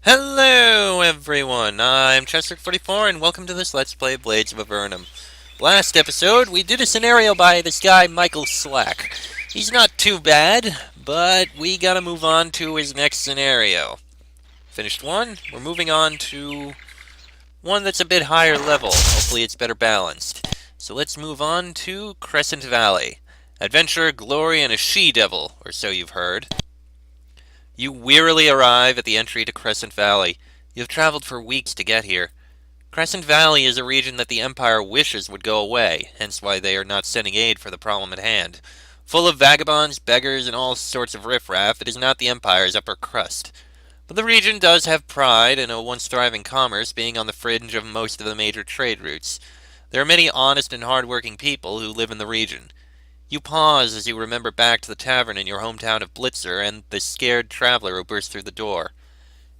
Hello everyone, I'm Chester44 and welcome to this Let's Play Blades of Avernum. Last episode, we did a scenario by this guy Michael Slack. He's not too bad, but we gotta move on to his next scenario. Finished one, we're moving on to one that's a bit higher level. Hopefully it's better balanced. So let's move on to Crescent Valley. Adventure, glory, and a she-devil, or so you've heard. You wearily arrive at the entry to Crescent Valley. You have traveled for weeks to get here. Crescent Valley is a region that the Empire wishes would go away, hence why they are not sending aid for the problem at hand. Full of vagabonds, beggars, and all sorts of riffraff, it is not the Empire's upper crust. But the region does have pride in a once thriving commerce, being on the fringe of most of the major trade routes. There are many honest and hard-working people who live in the region. You pause as you remember back to the tavern in your hometown of Blitzer and the scared traveler who burst through the door.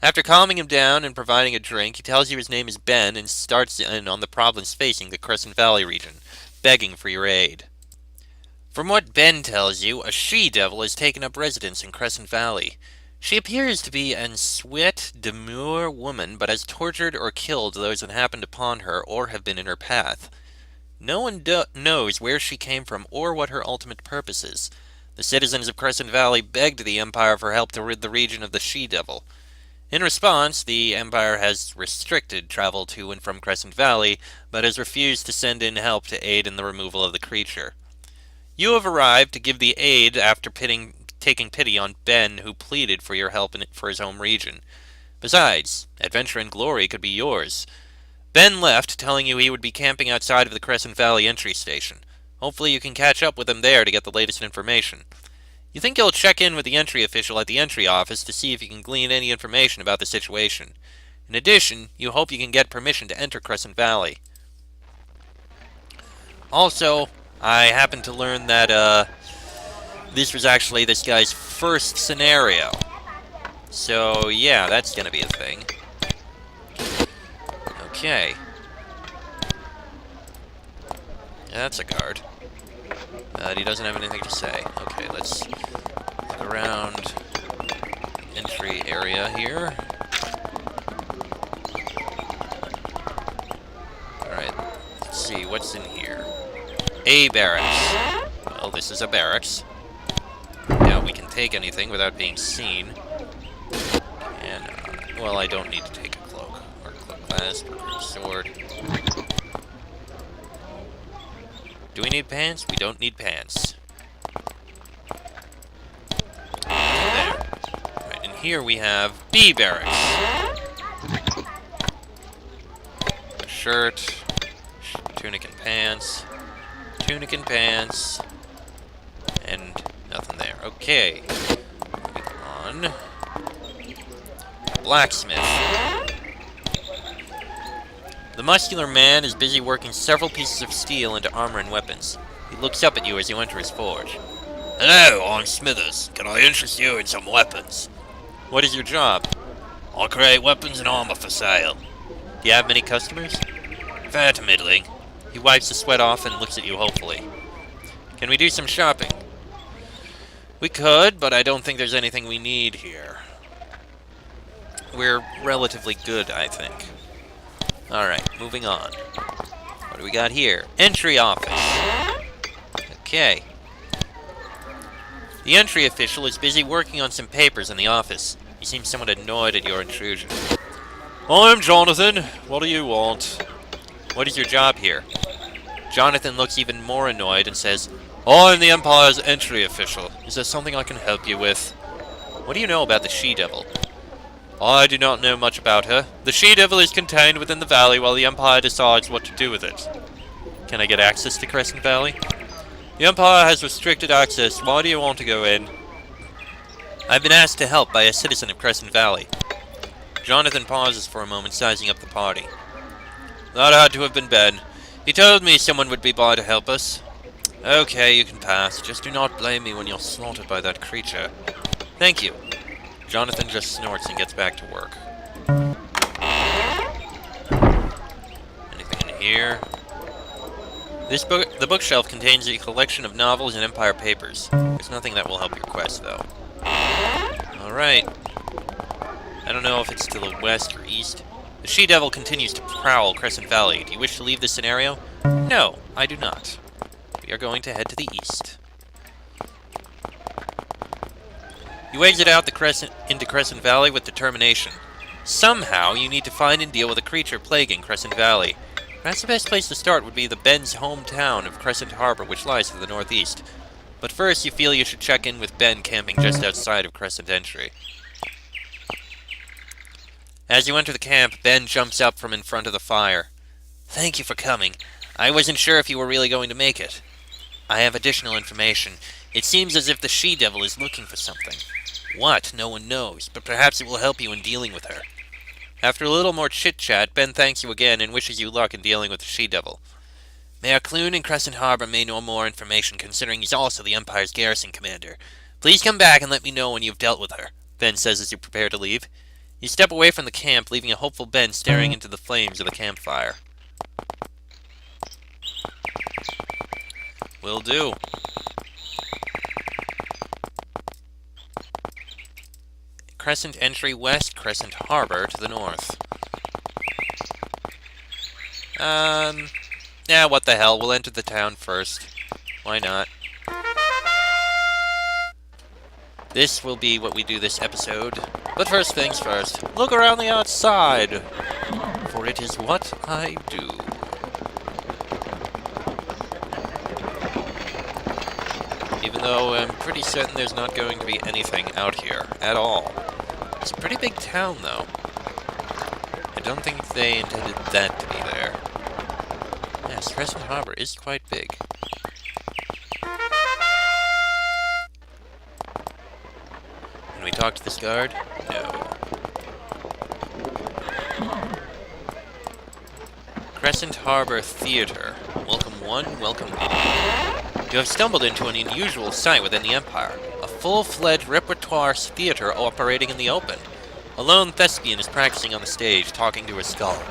After calming him down and providing a drink, he tells you his name is Ben and starts in on the problems facing the Crescent Valley region, begging for your aid. From what Ben tells you, a she-devil has taken up residence in Crescent Valley. She appears to be an sweet, demure woman, but has tortured or killed those that happened upon her or have been in her path. No one knows where she came from or what her ultimate purpose is. The citizens of Crescent Valley begged the Empire for help to rid the region of the she-devil. In response, the Empire has restricted travel to and from Crescent Valley, but has refused to send in help to aid in the removal of the creature. You have arrived to give the aid after taking pity on Ben, who pleaded for your help for his home region. Besides, adventure and glory could be yours. Ben left, telling you he would be camping outside of the Crescent Valley entry station. Hopefully you can catch up with him there to get the latest information. You think you'll check in with the entry official at the entry office to see if you can glean any information about the situation. In addition, you hope you can get permission to enter Crescent Valley. Also, I happened to learn that, this was actually this guy's first scenario. So, yeah, that's gonna be a thing. Okay. Yeah, that's a guard. He doesn't have anything to say. Okay, let's look around entry area here. Alright, let's see, what's in here? A barracks. Well, this is a barracks. Now, we can take anything without being seen. And, well, I don't need to take a cloak. Or cloak clasp, or sword. Do we need pants? We don't need pants. There. Right, and here we have B barracks. A shirt, tunic and pants, and nothing there. Okay. Moving on. Blacksmith. The muscular man is busy working several pieces of steel into armor and weapons. He looks up at you as you enter his forge. Hello, I'm Smithers. Can I interest you in some weapons? What is your job? I create weapons and armor for sale. Do you have many customers? Fair to middling. He wipes the sweat off and looks at you hopefully. Can we do some shopping? We could, but I don't think there's anything we need here. We're relatively good, I think. Alright, moving on. What do we got here? Entry office. Okay. The entry official is busy working on some papers in the office. He seems somewhat annoyed at your intrusion. I'm Jonathan. What do you want? What is your job here? Jonathan looks even more annoyed and says, I'm the Empire's entry official. Is there something I can help you with? What do you know about the she-devil? I do not know much about her. The she-devil is contained within the valley while the Empire decides what to do with it. Can I get access to Crescent Valley? The Empire has restricted access. Why do you want to go in? I've been asked to help by a citizen of Crescent Valley. Jonathan pauses for a moment, sizing up the party. That had to have been Ben. He told me someone would be by to help us. Okay, you can pass. Just do not blame me when you're slaughtered by that creature. Thank you. Jonathan just snorts and gets back to work. Anything in here? The bookshelf contains a collection of novels and Empire papers. There's nothing that will help your quest, though. Alright. I don't know if it's to the west or east. The she-devil continues to prowl Crescent Valley. Do you wish to leave this scenario? No, I do not. We are going to head to the east. You exit out into Crescent Valley with determination. Somehow, you need to find and deal with a creature plaguing Crescent Valley. Perhaps the best place to start would be the Ben's hometown of Crescent Harbor, which lies to the northeast. But first, you feel you should check in with Ben camping just outside of Crescent Entry. As you enter the camp, Ben jumps up from in front of the fire. Thank you for coming. I wasn't sure if you were really going to make it. I have additional information. It seems as if the she-devil is looking for something. What? No one knows, but perhaps it will help you in dealing with her. After a little more chit-chat, Ben thanks you again and wishes you luck in dealing with the she-devil. Mayor Clune in Crescent Harbor may know more information, considering he's also the Empire's garrison commander. Please come back and let me know when you've dealt with her, Ben says as you prepare to leave. You step away from the camp, leaving a hopeful Ben staring into the flames of the campfire. Will do. Crescent Entry west, Crescent Harbor to the north. Yeah, what the hell, we'll enter the town first. Why not? This will be what we do this episode. But first things first, look around the outside, for it is what I do. Even though I'm pretty certain there's not going to be anything out here at all. It's a pretty big town, though. I don't think they intended that to be there. Yes, Crescent Harbor is quite big. Can we talk to this guard? No. Crescent Harbor Theater. Welcome one, welcome any. You have stumbled into an unusual sight within the Empire. A full-fledged repertoire theater operating in the open. A lone thespian is practicing on the stage, talking to his skull.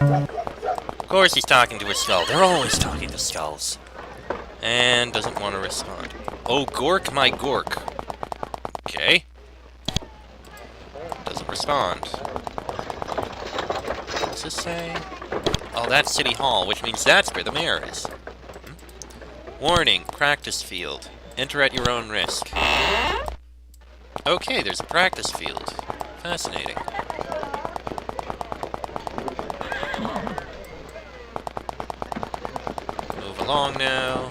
Of course he's talking to his skull. They're always talking to skulls. And doesn't want to respond. Oh, Gork, my Gork. Okay. Doesn't respond. What's this say? Oh, that's City Hall, which means that's where the mayor is. Warning, practice field. Enter at your own risk. Okay, there's a practice field. Fascinating. Move along now.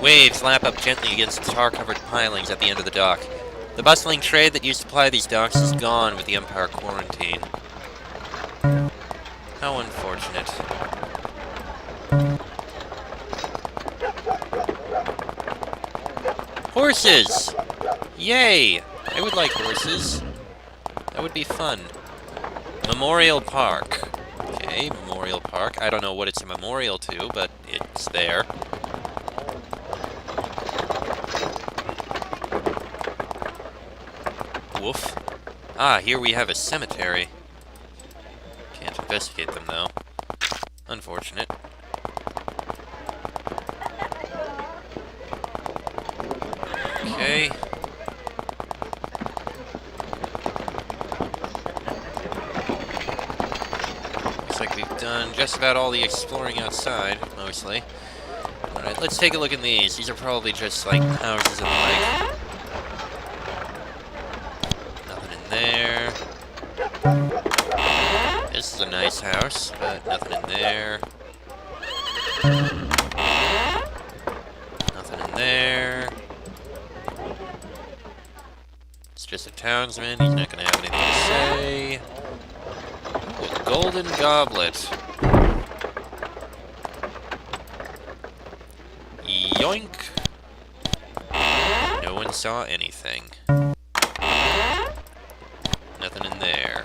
Waves lap up gently against the tar-covered pilings at the end of the dock. The bustling trade that used to ply these docks is gone with the Empire quarantine. How unfortunate. Horses! Yay! I would like horses. That would be fun. Memorial Park. Okay, Memorial Park. I don't know what it's a memorial to, but it's there. Woof. Ah, here we have a cemetery. Can't investigate them, though. Unfortunate. Okay. Looks like we've done just about all the exploring outside, mostly. Alright, let's take a look in these. These are probably just, like, houses and the like. Nothing in there. This is a nice house, but nothing in there. Nothing in there. It's just a townsman. He's not going to have anything to say. Ooh, a golden goblet. Yoink. No one saw anything. Nothing in there.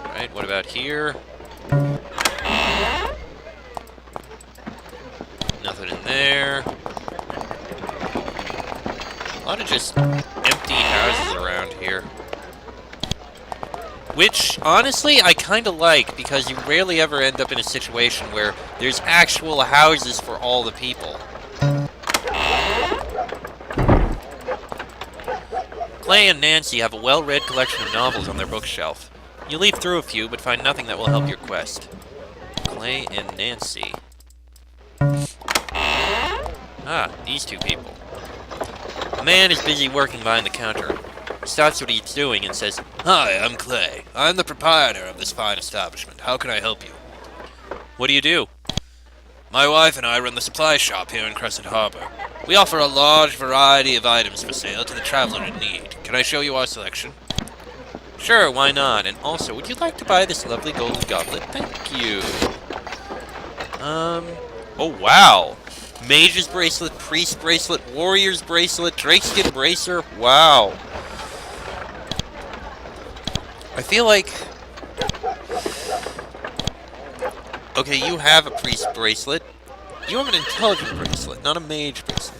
Alright, what about here? Nothing in there. A lot of just empty houses around here. Which, honestly, I kind of like, because you rarely ever end up in a situation where there's actual houses for all the people. Clay and Nancy have a well-read collection of novels on their bookshelf. You leaf through a few, but find nothing that will help your quest. Clay and Nancy. Ah, these two people. A man is busy working behind the counter. He stops what he's doing and says, "Hi, I'm Clay. I'm the proprietor of this fine establishment. How can I help you?" "What do you do?" "My wife and I run the supply shop here in Crescent Harbor. We offer a large variety of items for sale to the traveler in need. Can I show you our selection?" "Sure, why not? And also, would you like to buy this lovely golden goblet? Thank you." Oh wow. Mage's bracelet, priest bracelet, warrior's bracelet, drakeskin bracer. Wow. I feel like... Okay, you have a priest bracelet. You have an intelligent bracelet, not a mage bracelet.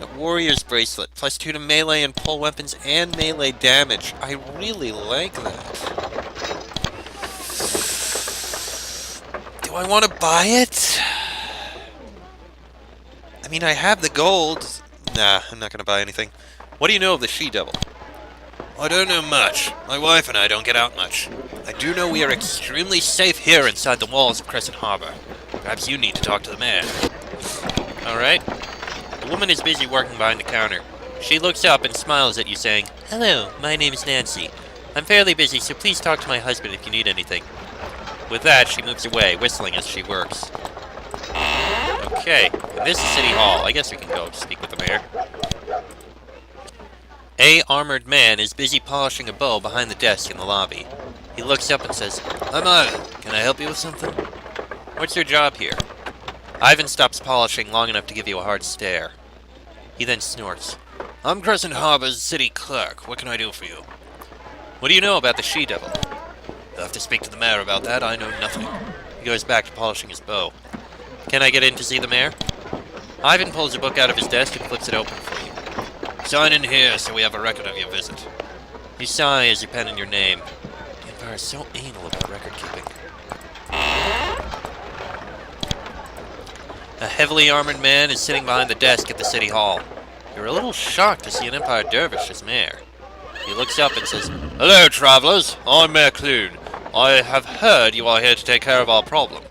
A warrior's bracelet, +2 to melee and pull weapons and melee damage. I really like that. Do I want to buy it? I mean, I have the gold. Nah, I'm not going to buy anything. What do you know of the she-devil? I don't know much. My wife and I don't get out much. I do know we are extremely safe here inside the walls of Crescent Harbor. Perhaps you need to talk to the mayor. Alright. The woman is busy working behind the counter. She looks up and smiles at you saying, "Hello, my name is Nancy. I'm fairly busy, so please talk to my husband if you need anything." With that, she moves away, whistling as she works. Okay, this is City Hall. I guess we can go speak with the mayor. A armored man is busy polishing a bow behind the desk in the lobby. He looks up and says, "I'm Ivan. Can I help you with something?" "What's your job here?" Ivan stops polishing long enough to give you a hard stare. He then snorts. "I'm Crescent Harbor's city clerk. What can I do for you?" "What do you know about the she-devil?" "You'll have to speak to the mayor about that. I know nothing." He goes back to polishing his bow. "Can I get in to see the mayor?" Ivan pulls a book out of his desk and flips it open for you. "Sign in here so we have a record of your visit." You sigh as you pen in your name. The Empire is so anal about record keeping. A heavily armored man is sitting behind the desk at the city hall. You're a little shocked to see an Empire dervish as mayor. He looks up and says, "Hello, travelers. I'm Mayor Clune. I have heard you are here to take care of our problem."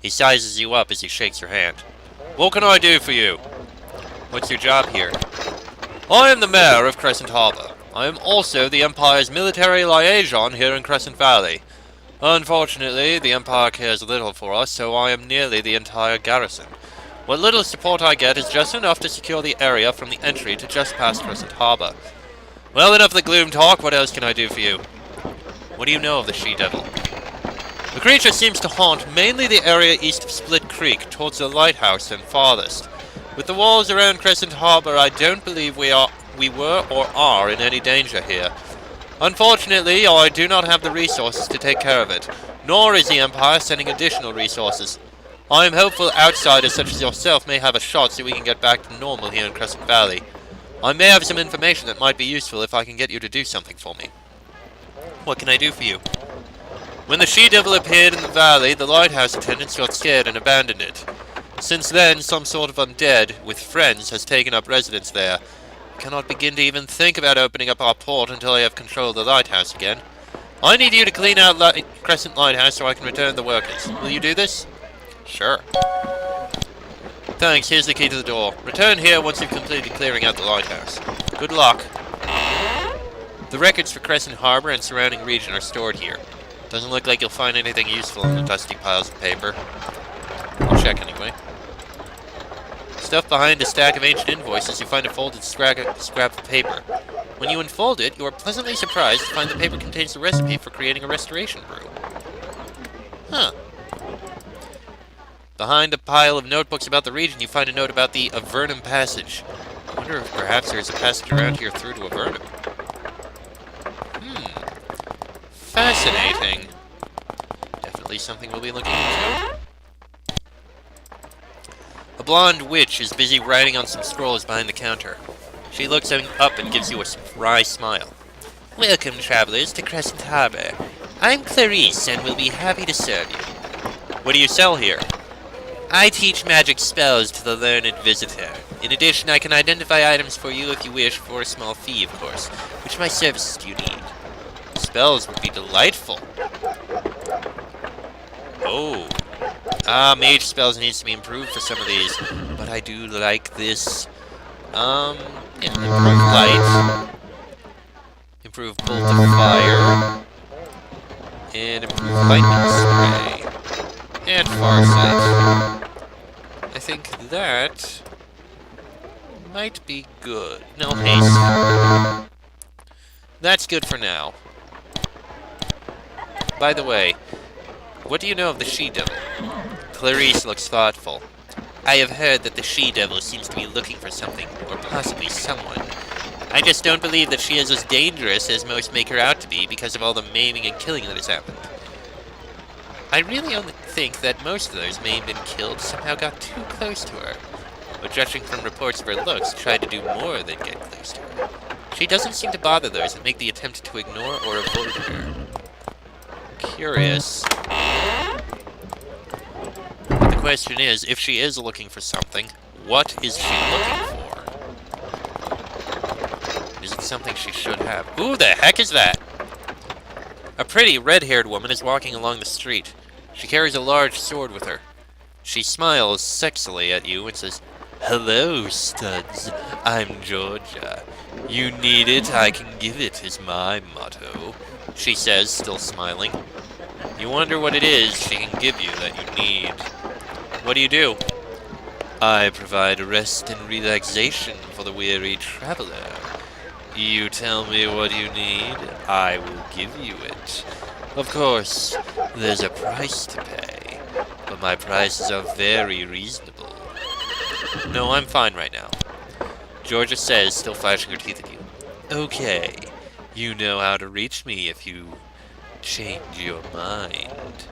He sizes you up as he shakes your hand. "What can I do for you?" "What's your job here?" "I am the mayor of Crescent Harbor. I am also the Empire's military liaison here in Crescent Valley. Unfortunately, the Empire cares little for us, so I am nearly the entire garrison. What little support I get is just enough to secure the area from the entry to just past Crescent Harbor. Well, enough of the gloom talk. What else can I do for you?" "What do you know of the she-devil?" "The creature seems to haunt mainly the area east of Split Creek, towards the lighthouse and farthest. With the walls around Crescent Harbor, I don't believe we were or are in any danger here. Unfortunately, I do not have the resources to take care of it, nor is the Empire sending additional resources. I am hopeful outsiders such as yourself may have a shot so we can get back to normal here in Crescent Valley. I may have some information that might be useful if I can get you to do something for me." "What can I do for you?" "When the she-devil appeared in the valley, the lighthouse attendants got scared and abandoned it. Since then, some sort of undead, with friends, has taken up residence there. I cannot begin to even think about opening up our port until I have control of the lighthouse again. I need you to clean out Crescent Lighthouse so I can return the workers. Will you do this?" "Sure." "Thanks, here's the key to the door. Return here once you've completed clearing out the lighthouse. Good luck." The records for Crescent Harbor and surrounding region are stored here. Doesn't look like you'll find anything useful in the dusty piles of paper. I'll check anyway. Stuffed behind a stack of ancient invoices, you find a folded scrap of paper. When you unfold it, you are pleasantly surprised to find the paper contains the recipe for creating a restoration brew. Huh. Behind a pile of notebooks about the region, you find a note about the Avernum passage. I wonder if perhaps there's a passage around here through to Avernum. Fascinating. Definitely something we'll be looking into. A blonde witch is busy writing on some scrolls behind the counter. She looks up and gives you a wry smile. "Welcome, travelers, to Crescent Harbor. I'm Clarice, and will be happy to serve you." "What do you sell here?" "I teach magic spells to the learned visitor." In addition, I can identify items for you if you wish, for a small fee, of course. Which of my services do you need? Spells would be delightful. Oh. Mage spells needs to be improved for some of these. But I do like this. Yeah, improve light. Improve bolt of fire. And improve lightning spray. And farsight. I think that might be good. No, haste. That's good for now. By the way, what do you know of the she-devil? Clarice looks thoughtful. I have heard that the she-devil seems to be looking for something, or possibly someone. I just don't believe that she is as dangerous as most make her out to be because of all the maiming and killing that has happened. I really only think that most of those maimed and killed somehow got too close to her, but judging from reports of her looks, tried to do more than get close to her. She doesn't seem to bother those that make the attempt to ignore or avoid her. Curious. But the question is, if she is looking for something, what is she looking for? Is it something she should have? Who the heck is that? A pretty red-haired woman is walking along the street. She carries a large sword with her. She smiles sexily at you and says, "Hello, studs. I'm Georgia. You need it, I can give it, is my motto," she says, still smiling. You wonder what it is she can give you that you need. What do you do? I provide rest and relaxation for the weary traveler. You tell me what you need, I will give you it. Of course, there's a price to pay, but my prices are very reasonable. No, I'm fine right now. Georgia says, still flashing her teeth at you. Okay, you know how to reach me if you change your mind.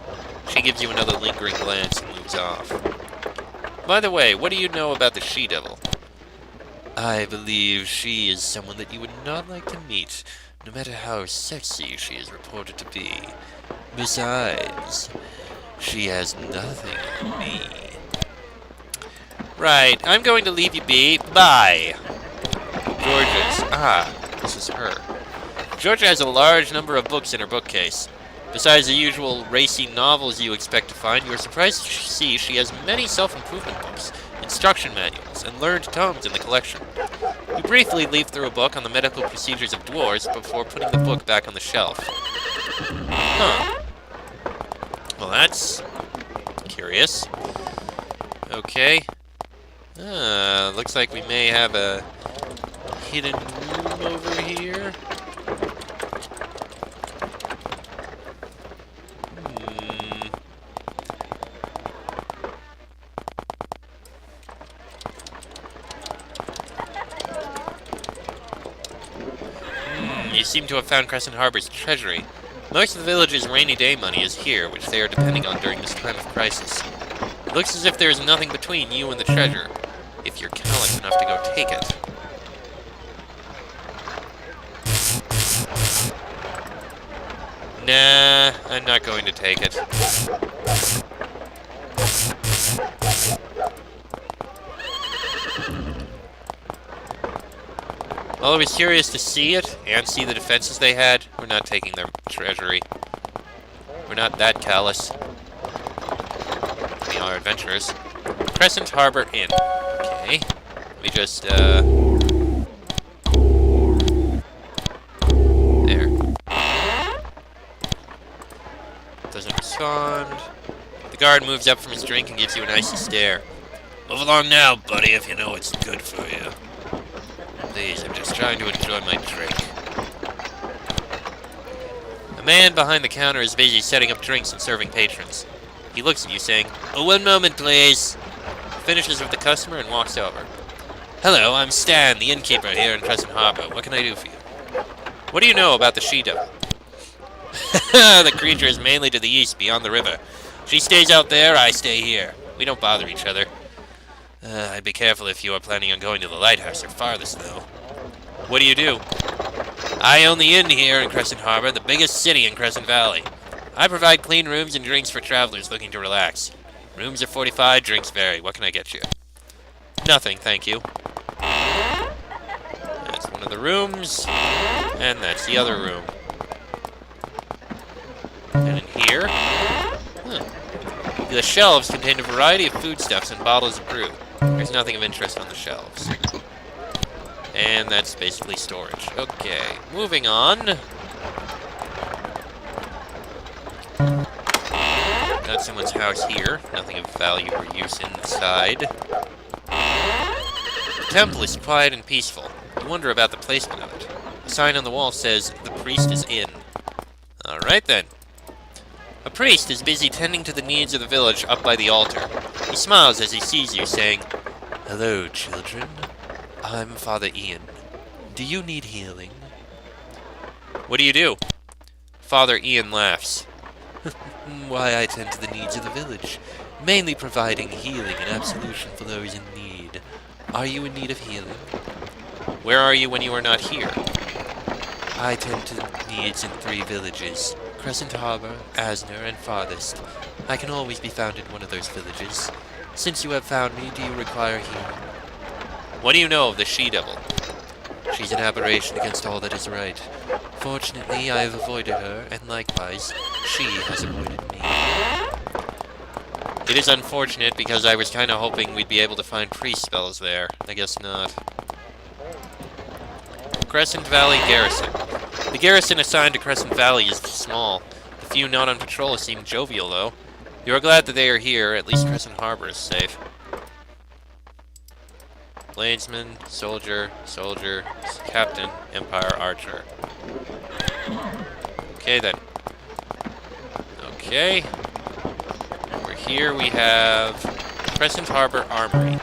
She gives you another lingering glance and moves off. By the way, what do you know about the she-devil? I believe she is someone that you would not like to meet, no matter how sexy she is reported to be. Besides, she has nothing on me. Right, I'm going to leave you be. Bye! This is her. Georgia has a large number of books in her bookcase. Besides the usual racy novels you expect to find, you are surprised to see she has many self-improvement books, instruction manuals, and learned tomes in the collection. You briefly leaf through a book on the medical procedures of dwarves before putting the book back on the shelf. Huh. Well, that's curious. Okay. Looks like we may have a hidden room over here. You seem to have found Crescent Harbor's treasury. Most of the village's rainy day money is here, which they are depending on during this time of crisis. It looks as if there is nothing between you and the treasure, if you're callous enough to go take it. Nah, I'm not going to take it. Well, I was curious to see it, and see the defenses they had. We're not taking their treasury. We're not that callous. We are adventurers. Crescent Harbor Inn. Okay. Let me just, there. Doesn't respond. The guard moves up from his drink and gives you an icy stare. Move along now, buddy, if you know what's good for you. Please, I'm just trying to enjoy my drink. A man behind the counter is busy setting up drinks and serving patrons. He looks at you saying, "Oh, one moment, please." Finishes with the customer and walks over. "Hello, I'm Stan, the innkeeper here in Crescent Harbor. What can I do for you?" "What do you know about the she-devil?" "The creature is mainly to the east, beyond the river. She stays out there, I stay here. We don't bother each other. I'd be careful if you are planning on going to the lighthouse or farthest, though." "What do you do?" "I own the inn here in Crescent Harbor, the biggest city in Crescent Valley. I provide clean rooms and drinks for travelers looking to relax. Rooms are fortified, drinks vary. What can I get you?" Nothing, thank you. That's one of the rooms, and that's the other room. And in here, the shelves contain a variety of foodstuffs and bottles of brew. There's nothing of interest on the shelves. And that's basically storage. Okay, moving on. Got someone's house here. Nothing of value or use inside. The temple is quiet and peaceful. You wonder about the placement of it. A sign on the wall says, "The priest is in." Alright then. A priest is busy tending to the needs of the village up by the altar. He smiles as he sees you, saying, "Hello, children. I'm Father Ian. Do you need healing?" What do you do? Father Ian laughs. "Why, I tend to the needs of the village, mainly providing healing and absolution for those in need. Are you in need of healing?" Where are you when you are not here? I tend to needs in 3 villages. Crescent Harbor, Asner, and Farthest. I can always be found in one of those villages. Since you have found me, do you require healing? What do you know of the she-devil? She's an aberration against all that is right. Fortunately, I have avoided her, and likewise, she has avoided me. It is unfortunate because I was kind of hoping we'd be able to find priest spells there. I guess not. Crescent Valley Garrison. The garrison assigned to Crescent Valley is small. The few not on patrol seem jovial, though. You are glad that they are here. At least Crescent Harbor is safe. Bladesman, soldier, captain, Empire, archer. Okay then. Okay. Over here we have Crescent Harbor Armory.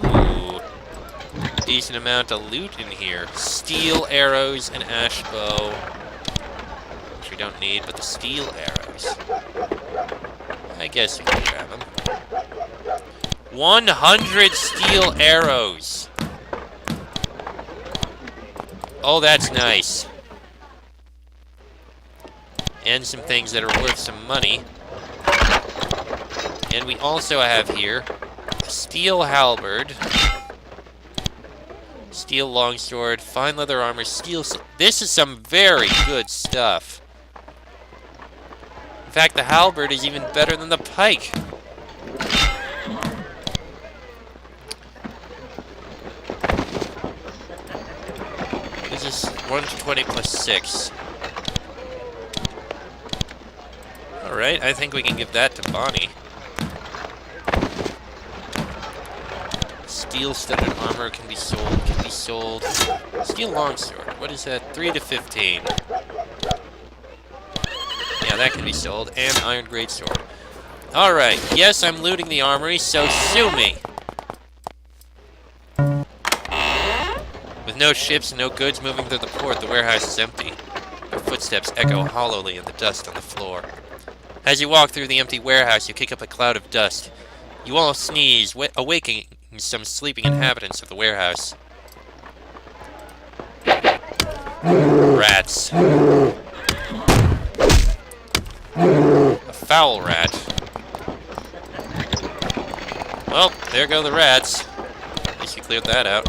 Ooh. Decent amount of loot in here. Steel arrows and ash bow. Which we don't need, but the steel arrows. I guess we can grab them. 100 steel arrows! Oh, that's nice. And some things that are worth some money. And we also have here a steel halberd, steel longsword, fine leather armor, steel... This is some very good stuff. In fact, the halberd is even better than the pike. This is 120 plus 6. Alright, I think we can give that to Bonnie. Steel-studded armor can be sold, Steel longsword, what is that? 3 to 15. Yeah, that can be sold. And iron greatsword. Alright, yes, I'm looting the armory, so sue me! With no ships and no goods moving through the port, the warehouse is empty. Your footsteps echo hollowly in the dust on the floor. As you walk through the empty warehouse, you kick up a cloud of dust. You all sneeze, awakening some sleeping inhabitants of the warehouse. Rats. A foul rat. Well, there go the rats. At least you cleared that out.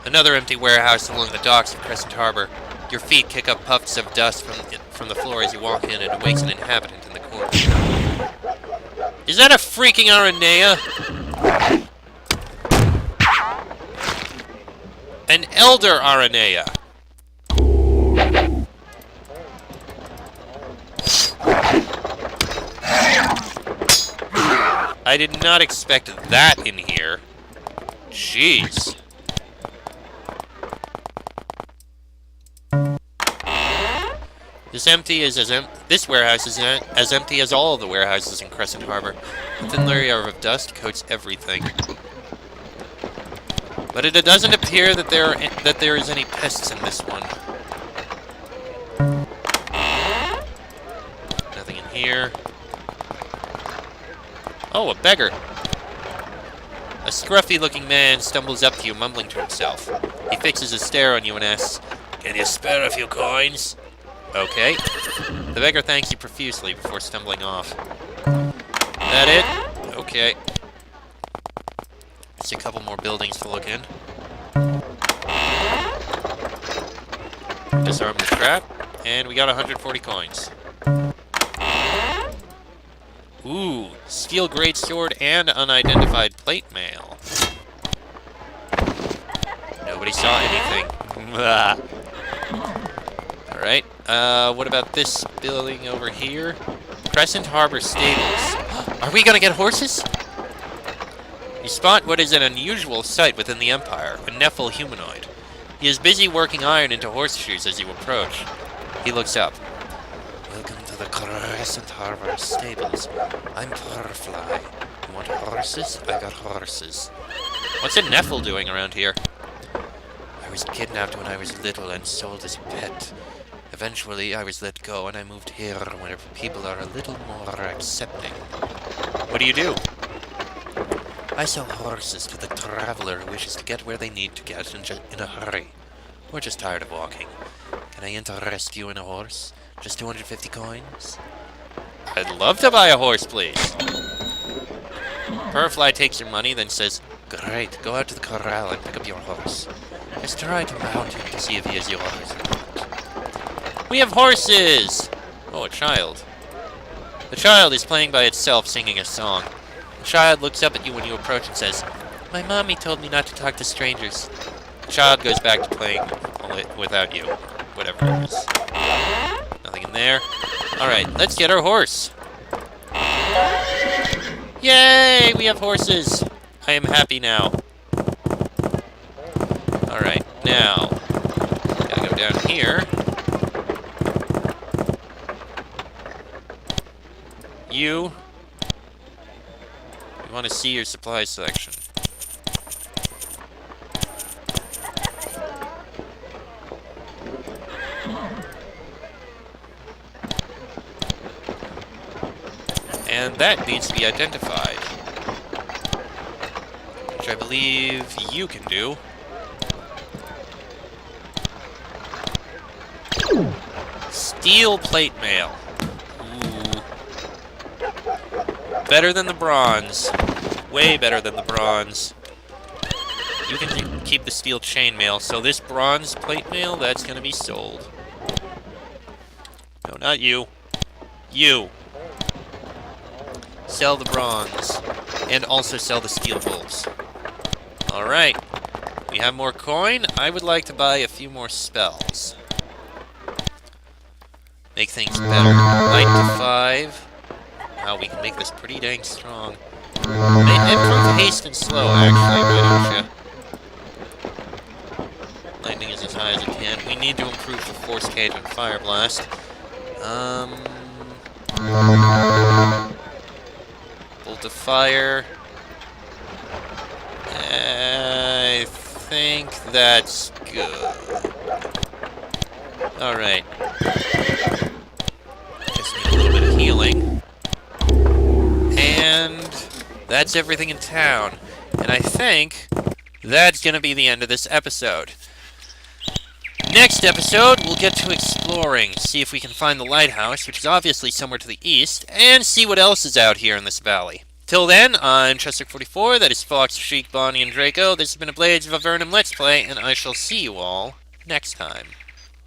Another empty warehouse along the docks of Crescent Harbor. Your feet kick up puffs of dust from the floor as you walk in and awakes an inhabitant in the corner. Is that a freaking Aranea? An elder Aranea! I did not expect that in here. Jeez. This warehouse is as empty as all of the warehouses in Crescent Harbor. A thin layer of dust coats everything. But it doesn't appear that there is any pests in this one. Nothing in here. Oh, a beggar. A scruffy-looking man stumbles up to you, mumbling to himself. He fixes a stare on you and asks, "Can you spare a few coins?" Okay. The beggar thanks you profusely before stumbling off. That it? Okay. Just a couple more buildings to look in. Disarm the trap, and we got 140 coins. Ooh, steel greatsword and unidentified plate mail. Nobody saw anything. Alright, what about this building over here? Crescent Harbor Stables. Are we gonna get horses? You spot what is an unusual sight within the Empire, a Nephil humanoid. He is busy working iron into horseshoes as you approach. He looks up. Welcome to the Crescent Harbor Stables. I'm Purrfly. You want horses? I got horses. What's a Nephil doing around here? I was kidnapped when I was little and sold as a pet. Eventually, I was let go and I moved here where people are a little more accepting. What do you do? I sell horses to the traveler who wishes to get where they need to get in a hurry. We're just tired of walking. Can I interest you in a horse? Just 250 coins? I'd love to buy a horse, please. Purrfly takes your money, then says, Great, go out to the corral and pick up your horse. Just try to mount him to see if he is yours or not. We have horses! Oh, a child. The child is playing by itself, singing a song. The child looks up at you when you approach and says, My mommy told me not to talk to strangers. The child goes back to playing without you. Whatever it is. Nothing in there. Alright, let's get our horse. Yay! We have horses! I am happy now. Alright, now. Gotta go down here. You want to see your supply selection. And that needs to be identified. Which I believe you can do. Steel plate mail. Ooh. Better than the bronze. Way better than the bronze. You can keep the steel chainmail, so this bronze plate mail, that's gonna be sold. No, not you. You. Sell the bronze. And also sell the steel bolts. Alright. We have more coin. I would like to buy a few more spells. Make things better. Light to 5. Wow, we can make this pretty dang strong. Improve haste and slow, actually, why don't you? Lightning is as high as it can. We need to improve the Force Cage and Fire Blast. Bolt of Fire. I think that's good. Alright. Just need a little bit of healing. And that's everything in town. And I think that's going to be the end of this episode. Next episode, we'll get to exploring, see if we can find the lighthouse, which is obviously somewhere to the east, and see what else is out here in this valley. Till then, I'm Chester44, that is Fox, Sheik, Bonnie, and Draco. This has been a Blades of Avernum Let's Play, and I shall see you all next time.